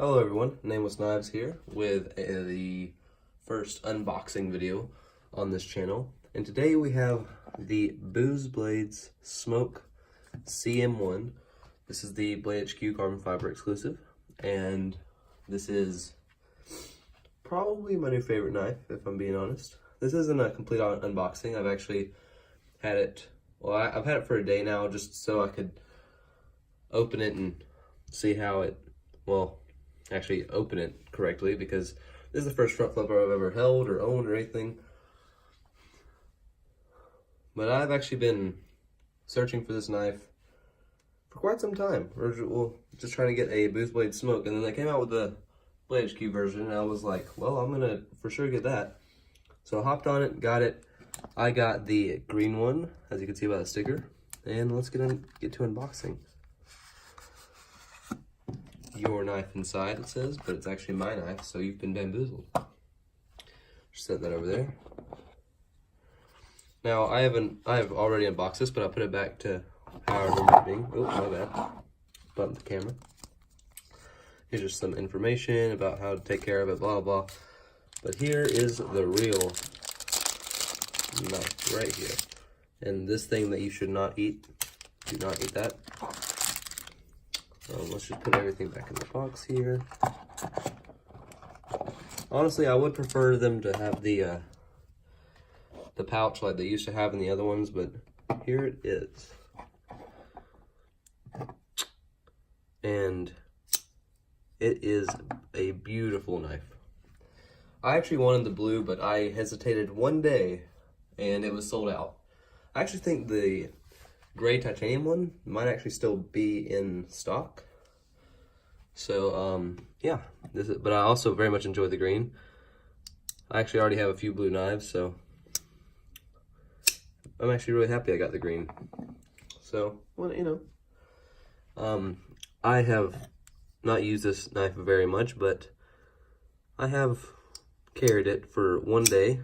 Hello everyone, Nameless Knives here with the first unboxing video on this channel. And today we have the Booz Blades Smoke CM1. This is the Blade HQ carbon fiber exclusive, and this is probably my new favorite knife, if I'm being honest. This isn't a complete unboxing. I've actually had it, I've had it for a day now just so I could open it and see how it, actually open it correctly, because this is the first front flipper I've ever held or owned or anything. But I've actually been searching for this knife for quite some time. Just trying to get a Booz Blade Smoke, and then they came out with the Blade HQ version, and I was like, well, I'm gonna for sure get that. So I hopped on it, got it. I got the green one, as you can see by the sticker, and let's get to unboxing. Your knife inside, it says, but it's actually my knife, so you've been bamboozled. Just set that over there. Now I have already unboxed this, but I'll put it back to how I remember it being. Oh, my bad. Bumped the camera. Here's just some information about how to take care of it, blah blah. But here is the real knife right here. And this thing that you should not eat, do not eat that. Let's just put everything back in the box here. Honestly, I would prefer them to have the pouch like they used to have in the other ones, but here it is. And it is a beautiful knife. I actually wanted the blue, but I hesitated one day and it was sold out. I actually think the gray titanium one might actually still be in stock. So yeah, but I also very much enjoy the green. I actually already have a few blue knives, so I'm actually really happy I got the green. So, well, you know, I have not used this knife very much, but I have carried it for one day,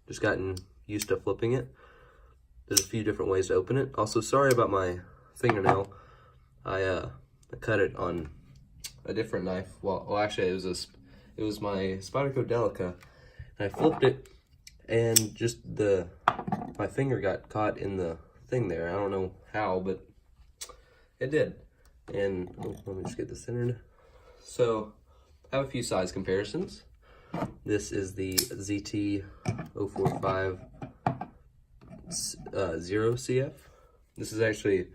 just gotten used to flipping it. There's a few different ways to open it. Also, sorry about my fingernail. I cut it on a different knife. Well, actually, it was my Spyderco Delica, and I flipped it, and just my finger got caught in the thing there. I don't know how, but it did. And let me just get this centered. So, I have a few size comparisons. This is the ZT-045 0CF. This is actually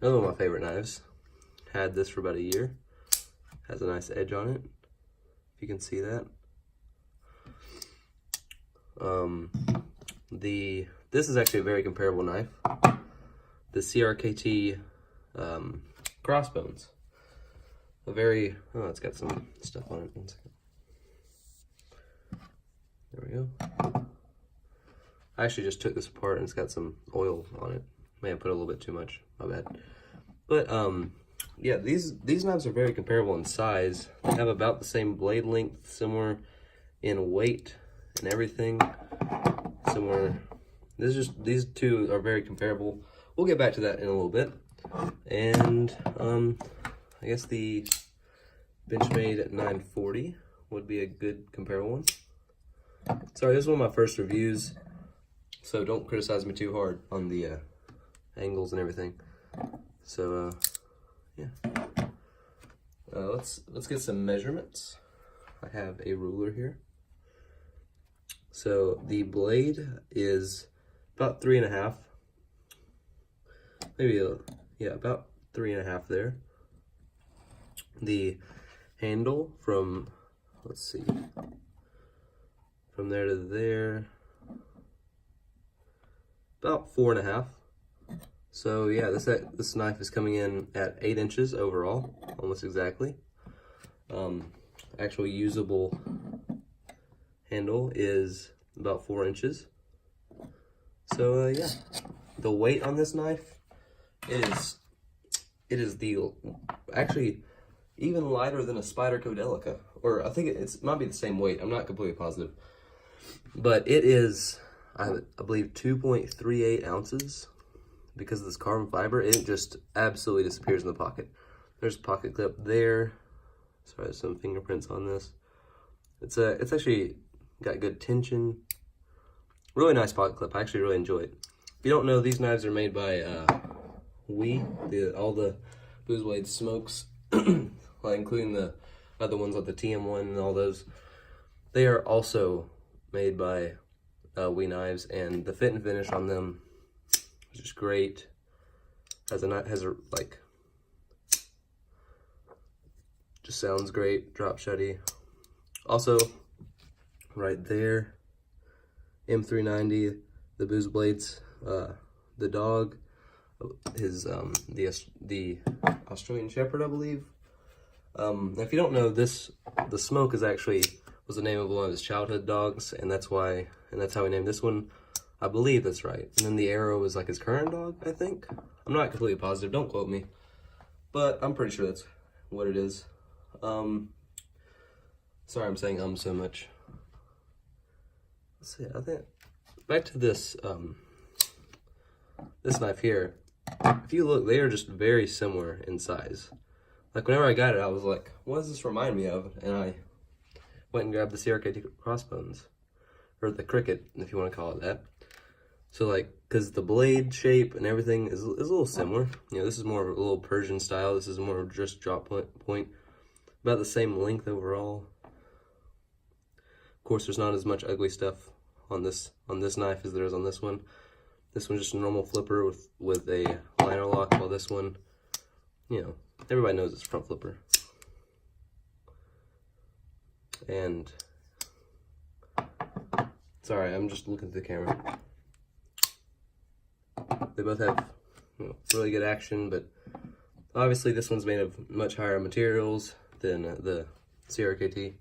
another one of my favorite knives. Had this for about a year. Has a nice edge on it, if you can see that. This is actually a very comparable knife. The CRKT Crossbones. It's got some stuff on it. 1 second. There we go. I actually just took this apart and it's got some oil on it. May have put a little bit too much, my bad. But yeah, these knives are very comparable in size. They have about the same blade length, similar in weight and everything. Similar. These two are very comparable. We'll get back to that in a little bit. And I guess the Benchmade at 940 would be a good comparable one. Sorry, this is one of my first reviews, so don't criticize me too hard on the angles and everything. So yeah, let's get some measurements. I have a ruler here. So the blade is about 3.5, maybe yeah, about 3.5 there. The handle from, let's see, from there to there, about 4.5. So yeah, this knife is coming in at 8 inches overall, almost exactly. Actual usable handle is about 4 inches. So yeah, the weight on this knife is actually even lighter than a Spyderco Delica, or I think it might be the same weight. I'm not completely positive, but it is, I believe, 2.38 ounces. Because of this carbon fiber, it just absolutely disappears in the pocket. There's a pocket clip there, Sorry, there's some fingerprints on this. It's actually got good tension. Really nice pocket clip. I actually really enjoy it. If you don't know, these knives are made by all the Booz Blade smokes, like including the other ones like the CM1 and all those. They are also made by We Knives, and the fit and finish on them is just great. Has a like, just sounds great, drop shutty. Also, right there, M390, the Booz Blades, the dog, the Australian Shepherd, I believe. If you don't know, the Smoke was the name of one of his childhood dogs, and that's how he named this one. I believe that's right. And then the Arrow is like his current dog, I think. I'm not completely positive, don't quote me, but I'm pretty sure that's what it is. Sorry I'm saying so much. Let's see, I think, back to this, this knife here. If you look, they are just very similar in size. Like, whenever I got it, I was like, what does this remind me of? And I went and grabbed the CRKT crossbones, or the cricket, if you want to call it that. So, like, because the blade shape and everything is a little similar. You know, this is more of a little Persian style. This is more of just drop point. About the same length overall. Of course, there's not as much ugly stuff on this knife as there is on this one. This one's just a normal flipper with a liner lock, while this one, you know, everybody knows it's front flipper. And sorry, I'm just looking through the camera. They both have, you know, really good action, but obviously this one's made of much higher materials than the CRKT,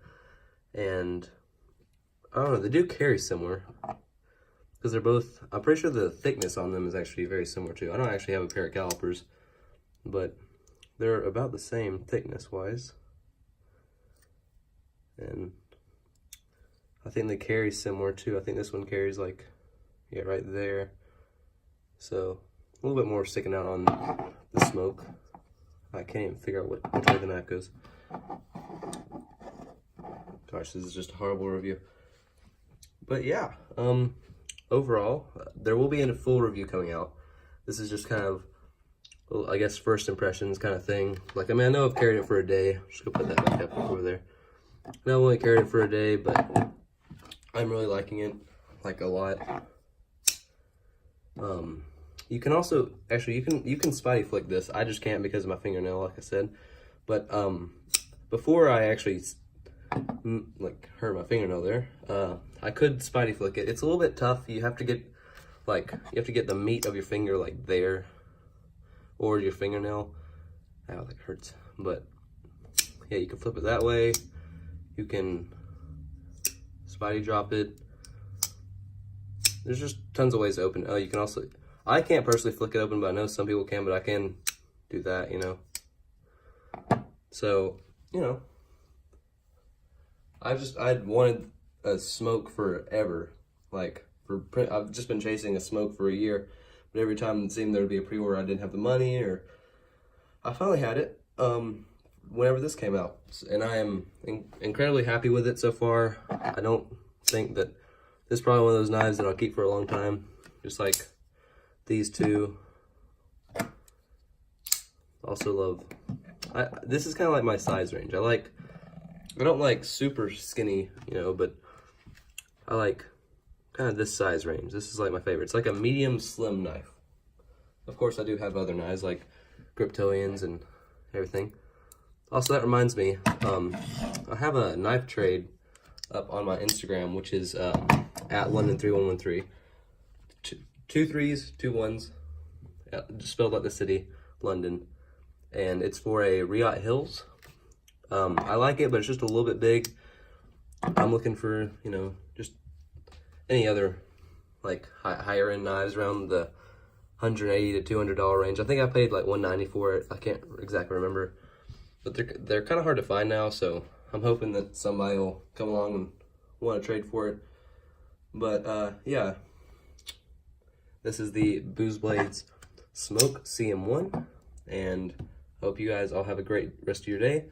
and I don't know, they do carry similar, because they're both, I'm pretty sure the thickness on them is actually very similar too. I don't actually have a pair of calipers, but they're about the same thickness wise, and I think they carry similar too. I think this one carries like, yeah, right there, so a little bit more sticking out on the Smoke. I can't even figure out which way the knife goes. Gosh, this is just a horrible review. But yeah, overall, there will be a full review coming out. This is just kind of, well, I guess, first impressions kind of thing. Like, I mean, I know I've carried it for a day. I'm just gonna put that back up over there. I know I've only carried it for a day, but I'm really liking it, like, a lot. You can also, actually, you can spidey flick this. I just can't because of my fingernail, like I said. But before I actually like hurt my fingernail there, I could spidey flick it. It's a little bit tough. You have to get the meat of your finger like there, or your fingernail. Ow, that hurts. But yeah, you can flip it that way. You can spidey drop it. There's just tons of ways to open it. Oh, you can also, I can't personally flick it open, but I know some people can, but I can do that, you know. So, you know, I'd wanted a Smoke forever. Like, I've just been chasing a Smoke for a year, but every time it seemed there would be a pre-order, I didn't have the money, or I finally had it whenever this came out, and I am incredibly happy with it so far. I don't think that this is probably one of those knives that I'll keep for a long time, just like these two. Also love, this is kind of like my size range. I don't like super skinny, you know, but I like kind of this size range. This is like my favorite. It's like a medium slim knife. Of course, I do have other knives like Griptilians and everything. Also, that reminds me, I have a knife trade up on my Instagram, which is at London3113. 2 3s, 2 1s, just spelled like the city, London. And it's for a Riot Hills. I like it, but it's just a little bit big. I'm looking for, you know, just any other like higher end knives around the $180 to $200 range. I think I paid like $190 for it. I can't exactly remember, but they're kind of hard to find now. So I'm hoping that somebody will come along and want to trade for it. But yeah, this is the Booz Blades Smoke CM1, and hope you guys all have a great rest of your day.